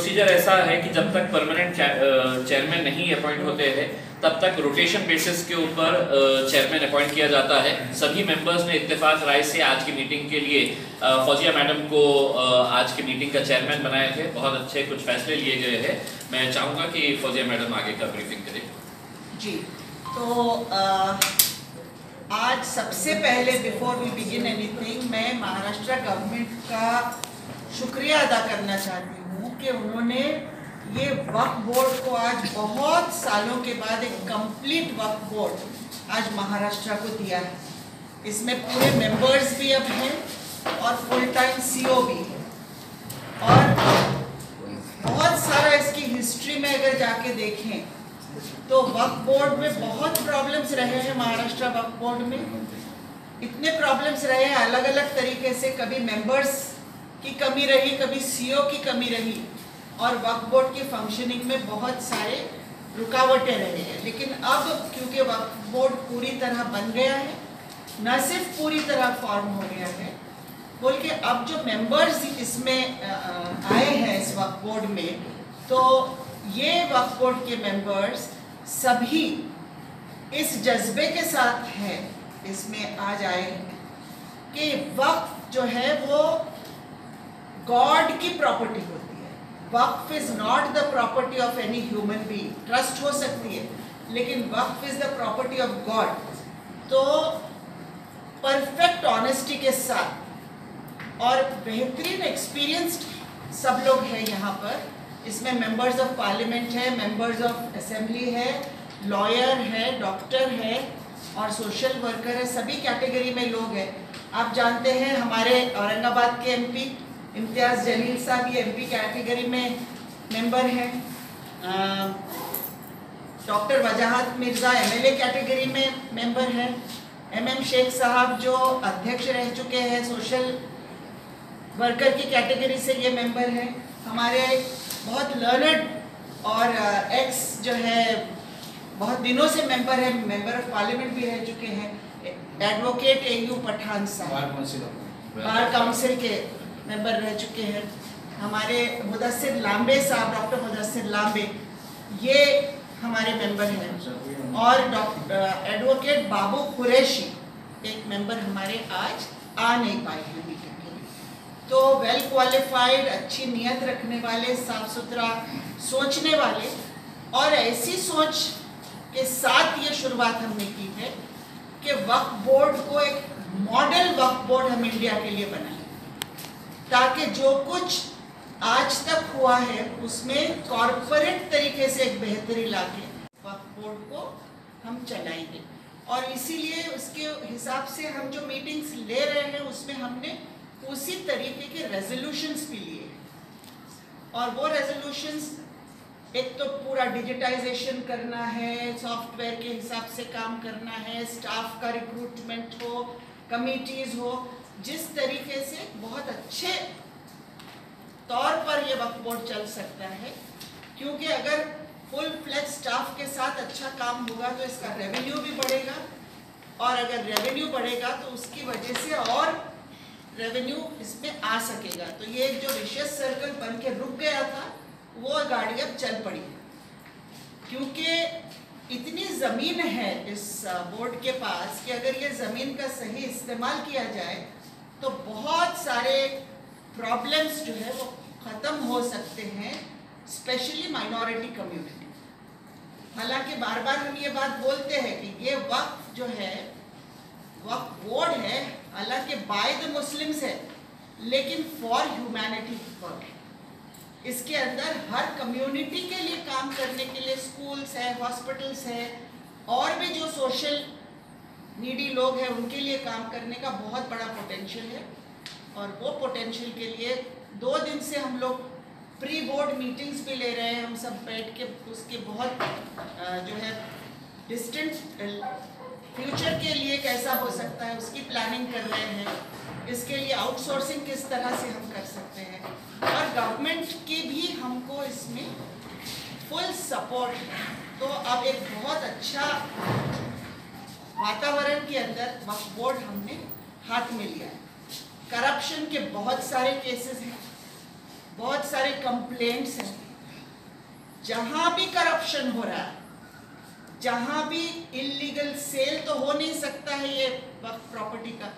Procedure ऐसा है कि जब तक परमानेंट चेयरमैन नहीं अपॉइंट होते हैं तब तक रोटेशन बेसिस के ऊपर चेयरमैन अपॉइंट किया जाता है। सभी मेंबर्स ने इत्तेफाक राय से आज की मीटिंग के लिए फौजिया मैडम को आज की मीटिंग का चेयरमैन बनाए थे। बहुत अच्छे कुछ फैसले लिए गए हैं। मैं चाहूँगा कि फौजिया मैडम आगे का ब्रीफिंग करें। जी, तो आज सबसे पहले बिफोर वी बिगिन एनीथिंग मैं महाराष्ट्र गवर्नमेंट का शुक्रिया अदा करना चाहती हूँ कि उन्होंने ये वक्फ बोर्ड को आज बहुत सालों के बाद एक कंप्लीट वक्फ बोर्ड आज महाराष्ट्र को दिया है। इसमें पूरे मेंबर्स भी अब हैं और फुल टाइम सीओ भी है और बहुत सारा इसकी हिस्ट्री में अगर जाके देखें तो वक्फ बोर्ड में बहुत प्रॉब्लम्स रहे हैं। महाराष्ट्र वक्फ बोर्ड में इतने प्रॉब्लम्स रहे हैं अलग अलग तरीके से, कभी मेंबर्स की कमी रही, कभी सीओ की कमी रही और वक्फ बोर्ड की फंक्शनिंग में बहुत सारे रुकावटें रहे हैं। लेकिन अब क्योंकि वक्फ बोर्ड पूरी तरह बन गया है, न सिर्फ पूरी तरह फॉर्म हो गया है बल्कि अब जो मेंबर्स इसमें आए हैं इस वक्फ बोर्ड में, तो ये वक्फ बोर्ड के मेंबर्स सभी इस जज्बे के साथ हैं, इसमें आज आए हैं कि वक्फ जो है वो गॉड की प्रॉपर्टी होती है। Waqf is not the property of any human being. Trust हो सकती है लेकिन waqf is the property of God. तो परफेक्ट ऑनेस्टी के साथ और बेहतरीन एक्सपीरियंस्ड सब लोग हैं यहाँ पर। इसमें मेंबर्स ऑफ पार्लियामेंट है, मेंबर्स ऑफ असेंबली है, लॉयर है, डॉक्टर है और सोशल वर्कर है, सभी कैटेगरी में लोग हैं। आप जानते हैं हमारे औरंगाबाद के एमपी इम्तियाज़ जलील साहब ये एमपी कैटेगरी में मेंबर हैं। डॉक्टर वजाहत मिर्ज़ा एमएलए कैटेगरी में मेंबर हैं। एमएम शेख साहब जो अध्यक्ष रह चुके हैं सोशल वर्कर की कैटेगरी से ये मेंबर हैं। हमारे बहुत लर्नड और एक्स जो है बहुत दिनों से मेंबर है, मेंबर ऑफ पार्लियामेंट भी रह चुके हैं, एडवोकेट AU पठान साहब बार काउंसिल के मेंबर रह चुके हैं। हमारे मुदस्सिर लांबे साहब, डॉक्टर मुदस्सिर लांबे ये हमारे मेंबर हैं और एडवोकेट बाबू कुरैशी एक मेंबर हमारे आज आ नहीं पाए हैं मीटिंग के लिए। तो वेल क्वालिफाइड, अच्छी नीयत रखने वाले, साफ सुथरा सोचने वाले और ऐसी सोच के साथ ये शुरुआत हमने की है कि वक्फ बोर्ड को एक मॉडल वक्फ बोर्ड हम इंडिया के लिए बनाएं ताकि जो कुछ आज तक हुआ है उसमें कॉर्पोरेट तरीके से एक बेहतरी लाके वक्फ बोर्ड को हम चलाएंगे। और इसीलिए उसके हिसाब से हम जो मीटिंग्स ले रहे हैं उसमें हमने उसी तरीके के रेजोल्यूशंस भी लिए और वो रेजोल्यूशंस एक तो पूरा डिजिटाइजेशन करना है, सॉफ्टवेयर के हिसाब से काम करना है, स्टाफ का रिक्रूटमेंट हो, कमिटीज़ हो, जिस तरीके से बहुत अच्छे तौर पर ये वक्फ बोर्ड चल सकता है। क्योंकि अगर फुल फ्लेज स्टाफ के साथ अच्छा काम होगा तो इसका रेवेन्यू भी बढ़ेगा और अगर रेवेन्यू बढ़ेगा तो उसकी वजह से और रेवेन्यू इसमें आ सकेगा। तो ये जो विशेष सर्कल बन के रुक गया था वो गाड़ी अब चल पड़ी है क्योंकि इतनी ज़मीन है इस बोर्ड के पास कि अगर ये ज़मीन का सही इस्तेमाल किया जाए तो बहुत सारे प्रॉब्लम्स जो है वो ख़त्म हो सकते हैं, स्पेशली माइनॉरिटी कम्युनिटी। हालांकि बार बार हम ये बात बोलते हैं कि ये वक्फ जो है वक्फ बोर्ड है, हालांकि बाय द मुस्लिम्स है लेकिन फॉर ह्यूमैनिटी वर्क है। इसके अंदर हर कम्युनिटी के लिए काम करने के लिए स्कूल्स है, हॉस्पिटल्स है और भी जो सोशल नीडी लोग हैं उनके लिए काम करने का बहुत बड़ा पोटेंशियल है। और वो पोटेंशियल के लिए 2 दिन से हम लोग प्री बोर्ड मीटिंग्स भी ले रहे हैं। हम सब बैठ के उसके बहुत जो है डिस्टेंट फ्यूचर के लिए कैसा हो सकता है उसकी प्लानिंग कर रहे हैं। इसके लिए आउटसोर्सिंग किस तरह से हम कर सकते हैं और गवर्नमेंट की भी हमको इसमें फुल सपोर्ट है। तो अब एक बहुत अच्छा वातावरण के अंदर वक्फ बोर्ड हमने हाथ में लिया है। करप्शन के बहुत सारे केसेस हैं, बहुत सारे कंप्लेंट्स हैं। जहां भी करप्शन हो रहा है, जहां भी इलीगल सेल तो हो नहीं सकता है ये वक्फ प्रॉपर्टी का,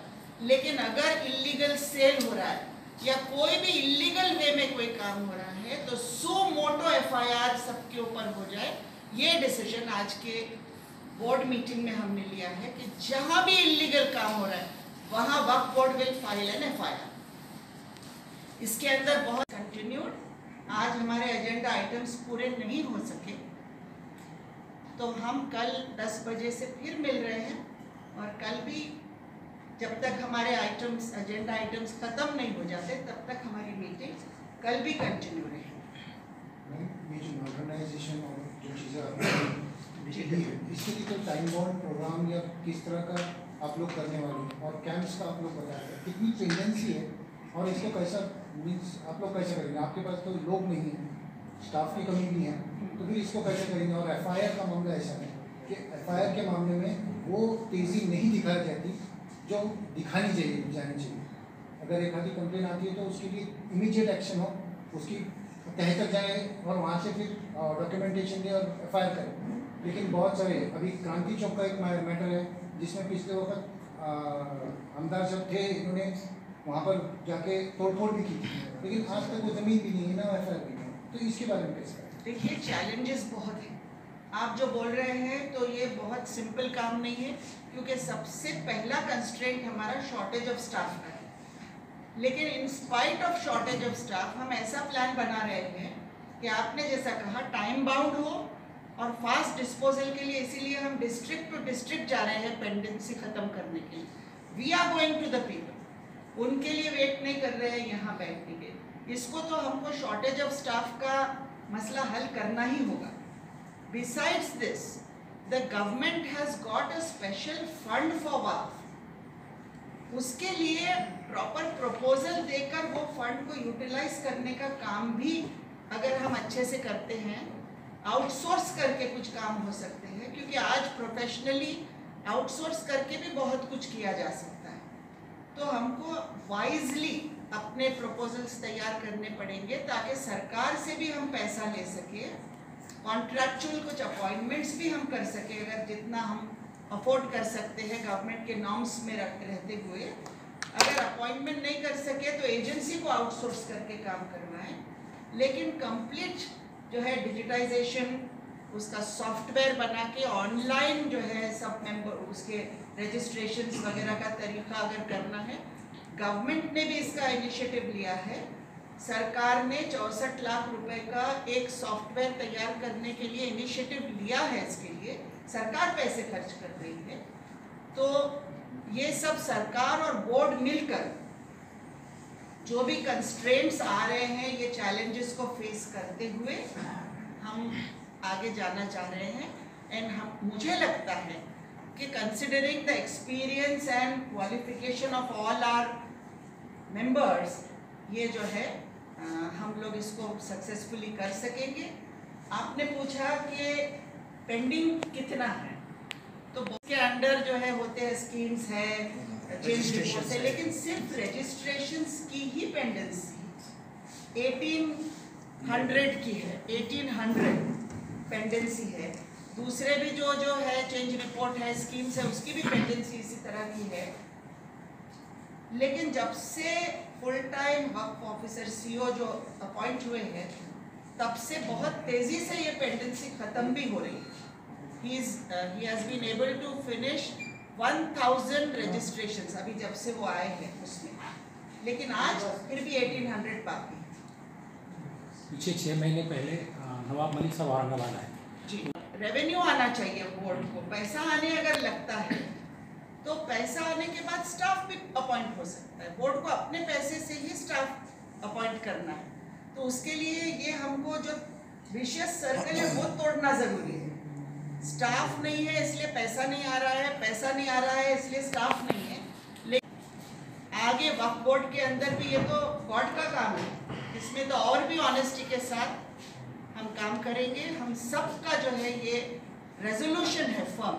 लेकिन अगर इलीगल सेल हो रहा है या कोई भी इलीगल वे में कोई काम हो रहा है तो सो मोटो एफआईआर सबके ऊपर हो जाए। ये डिसीजन आज के बोर्ड मीटिंग में हमने लिया है कि जहां भी इलीगल काम हो रहा है वहां Waqf board will file an FIR. इसके अंदर बहुत कंटिन्यूड, आज हमारे एजेंडा आइटम्स पूरे नहीं हो सके तो हम कल 10 बजे से फिर मिल रहे हैं, और कल भी जब तक हमारे आइटम्स एजेंडा आइटम्स खत्म नहीं हो जाते तब तक हमारी मीटिंग कल भी कंटिन्यू रहेगी। ये जो मॉडर्नाइजेशन और जो चीज़ें इसके लिए कोई टाइम बाउंड प्रोग्राम या किस तरह का आप लोग करने वाले हैं, और कैंप्स का आप लोग बताएं कितनी पेंडेंसी है और इसको कैसा मीन्स आप लोग कैसे करेंगे? आपके पास तो लोग नहीं है, स्टाफ की कमी भी है, तो फिर इसको कैसे करेंगे? और एफआईआर का मामला ऐसा है कि एफआईआर के मामले में वो तेज़ी नहीं दिखाई जाती जो दिखानी चाहिए, जानी चाहिए। अगर एक आधी कंप्लेन आती है तो उसके लिए इमीडिएट एक्शन हो, उसकी तह तक जाए और वहाँ से फिर डॉक्यूमेंटेशन दे और एफआईआर करें। लेकिन बहुत सारे, अभी क्रांति चौक का एक मैटर है जिसमें पिछले वक्त आमदार जब थे इन्होंने वहाँ पर जाके तोड़फोड़ भी की थी, लेकिन आज तक वो ज़मीन भी नहीं है ना एफआईआर भी नहीं है। तो इसके बारे में कैसे करें? देखिए, चैलेंजेस बहुत हैं। आप जो बोल रहे हैं तो ये बहुत सिंपल काम नहीं है, क्योंकि सबसे पहला कंस्ट्रेंट हमारा शॉर्टेज ऑफ स्टाफ का है। लेकिन in spite of shortage of staff हम ऐसा प्लान बना रहे हैं कि आपने जैसा कहा टाइम बाउंड हो और फास्ट डिस्पोजल के लिए, इसीलिए हम डिस्ट्रिक्ट टू डिस्ट्रिक्ट जा रहे हैं पेंडेंसी खत्म करने के लिए। We are going to the people, उनके लिए वेट नहीं कर रहे हैं यहाँ बैठने के। इसको तो हमको शॉर्टेज ऑफ स्टाफ का मसला हल करना ही होगा। Besides this, the government has got a special fund for Waqf. उसके लिए प्रॉपर प्रपोजल देकर वो फंड को यूटिलाइज करने का काम भी अगर हम अच्छे से करते हैं, आउटसोर्स करके कुछ काम हो सकते हैं, क्योंकि आज प्रोफेशनली आउटसोर्स करके भी बहुत कुछ किया जा सकता है। तो हमको वाइजली अपने प्रपोजल्स तैयार करने पड़ेंगे ताकि सरकार से भी हम पैसा ले सके, कॉन्ट्रैक्चुअल कुछ अपॉइंटमेंट्स भी हम कर सके अगर जितना हम अफोर्ड कर सकते हैं गवर्नमेंट के नॉर्म्स में रहते हुए। अगर अपॉइंटमेंट नहीं कर सके तो एजेंसी को आउटसोर्स करके काम करवाएं। लेकिन कंप्लीट जो है डिजिटाइजेशन, उसका सॉफ्टवेयर बना के ऑनलाइन जो है सब मेंबर उसके रजिस्ट्रेशंस वगैरह का तरीका अगर करना है, गवर्नमेंट ने भी इसका इनिशिएटिव लिया है। सरकार ने 64 लाख रुपए का एक सॉफ्टवेयर तैयार करने के लिए इनिशिएटिव लिया है। इसके लिए सरकार पैसे खर्च कर रही है। तो ये सब सरकार और बोर्ड मिलकर जो भी कंस्ट्रेंट्स आ रहे हैं, ये चैलेंजेस को फेस करते हुए हम आगे जाना चाह रहे हैं। एंड मुझे लगता है कि considering the experience and qualification of all our members, ये जो है हम लोग इसको सक्सेसफुली कर सकेंगे। आपने पूछा कि पेंडिंग कितना है, तो उसके अंडर जो है होते हैं स्कीम्स है, चेंज रिपोर्ट्स है, लेकिन सिर्फ रजिस्ट्रेशंस की ही पेंडेंसी 1800 की है, 1800 पेंडेंसी है। दूसरे भी जो है चेंज रिपोर्ट है, स्कीम्स है, उसकी भी पेंडेंसी इसी तरह की है। लेकिन जब से फुल टाइम वक्फ ऑफिसर सीओ जो अपॉइंट हुए हैं, तब से बहुत तेजी से ये पेंडेंसी खत्म भी हो रही है। he has been able to finish 1000 registrations अभी जब से वो आए हैं उसमें, लेकिन आज फिर भी 1800 बाकी। पीछे 6 महीने पहले नवाब मलिक साहब औरंगाबाद आए। जी, रेवेन्यू आना चाहिए बोर्ड को। पैसा आने अगर लगता है तो पैसा आने के बाद स्टाफ भी अपॉइंट हो सकता है। बोर्ड को अपने पैसे से ही स्टाफ अपॉइंट करना है, तो उसके लिए ये हमको जो विशियस सर्कल है वो तोड़ना जरूरी है। स्टाफ नहीं है इसलिए पैसा नहीं आ रहा है, पैसा नहीं आ रहा है इसलिए स्टाफ नहीं है। लेकिन आगे वक्फ बोर्ड के अंदर भी ये तो गॉड का काम है, इसमें तो और भी ऑनेस्टी के साथ हम काम करेंगे। हम सबका जो है ये रेजोल्यूशन है फर्म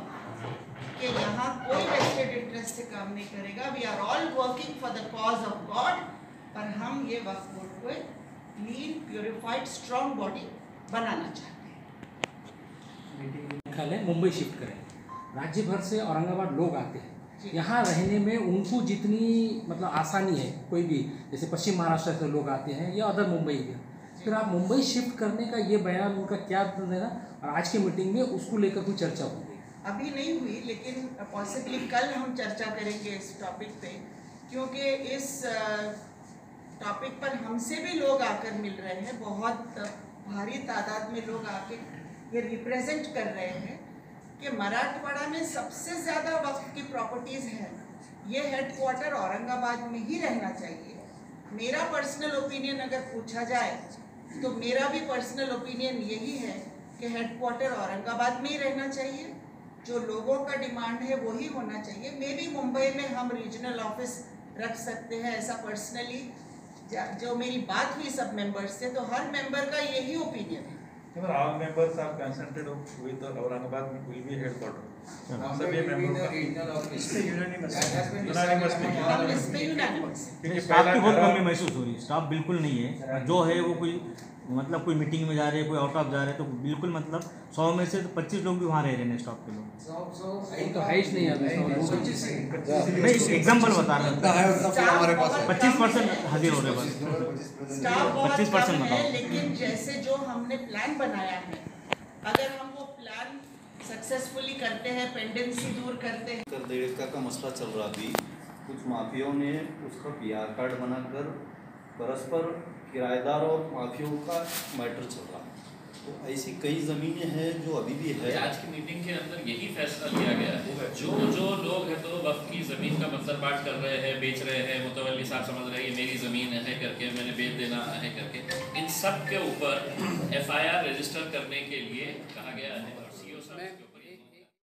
कि यहाँ कोई वेस्टेड इंटरेस्ट से काम नहीं करेगा। We are all working for the cause of God, पर हम ये वक्फ बोर्ड को क्लीन, प्योरिफाइड, स्ट्रॉन्ग बॉडी बनाना चाहते हैं। ख्याल है मुंबई शिफ्ट करें। राज्य भर से औरंगाबाद लोग आते हैं, यहाँ रहने में उनको जितनी मतलब आसानी है, कोई भी जैसे पश्चिम महाराष्ट्र से लोग आते हैं या अदर मुंबई के, फिर आप मुंबई शिफ्ट करने का ये बयान उनका क्या देना, और आज की मीटिंग में उसको लेकर कोई चर्चा होगी? अभी नहीं हुई, लेकिन पॉसिबली कल हम चर्चा करेंगे इस टॉपिक पे, क्योंकि इस टॉपिक पर हमसे भी लोग आकर मिल रहे हैं। बहुत भारी तादाद में लोग आके ये रिप्रेजेंट कर रहे हैं कि मराठवाड़ा में सबसे ज़्यादा वक्त की प्रॉपर्टीज़ हैं, ये हेडक्वार्टर औरंगाबाद में ही रहना चाहिए। मेरा पर्सनल ओपिनियन अगर पूछा जाए तो मेरा भी पर्सनल ओपिनियन यही है कि हेडक्वार्टर औरंगाबाद में ही रहना चाहिए। जो लोगों का डिमांड है वही होना चाहिए। मे भी मुंबई में हम रीजनल ऑफिस रख सकते हैं, ऐसा पर्सनली जो मेरी बात हुई सब मेंबर्स से, तो हर मेंबर का यही ओपिनियन है। All members are consented with the Aurangabad will be headquarter. सभी मेंबरों का unanimous। स्टाफ की बहुत कमी महसूस हो रही है। स्टाफ बिल्कुल नहीं है, जो है वो कोई मतलब कोई मीटिंग में जा रहे हैं, कोई आउट ऑफ जा रहे हैं, तो बिल्कुल मतलब 100 में से 25 लोग भी वहाँ रह रहे हैं स्टाफ के लोग। तो है ही नहीं अभी। मैं एग्जाम्पल बता रहा हूँ, 25% हाजिर हो रहे बस। स्टाफ बहुत 25% कम है, बताओ। लेकिन जैसे जो हमने प्लान बनाया है, अगर हम वो प्लान सक्सेसफुली करते हैं, पेंडेंसी दूर करते हैं। कर देड़का का मसला चल रहा थी, कुछ माफियों ने उसका PR कार्ड बनाकर परस्पर किराएदार और माफियों का मैटर चल रहा है। तो ऐसी कई ज़मीनें हैं जो अभी भी है। आज की मीटिंग के अंदर यही फैसला लिया गया है, जो लोग हैं तो वक्त की ज़मीन का मतलब बांट कर रहे हैं, बेच रहे हैं, मुतवल्ली साहब समझ रहे हैं ये मेरी ज़मीन है करके, मैंने बेच देना है करके, इन सब के ऊपर FIR रजिस्टर करने के लिए कहा गया है और CO साहब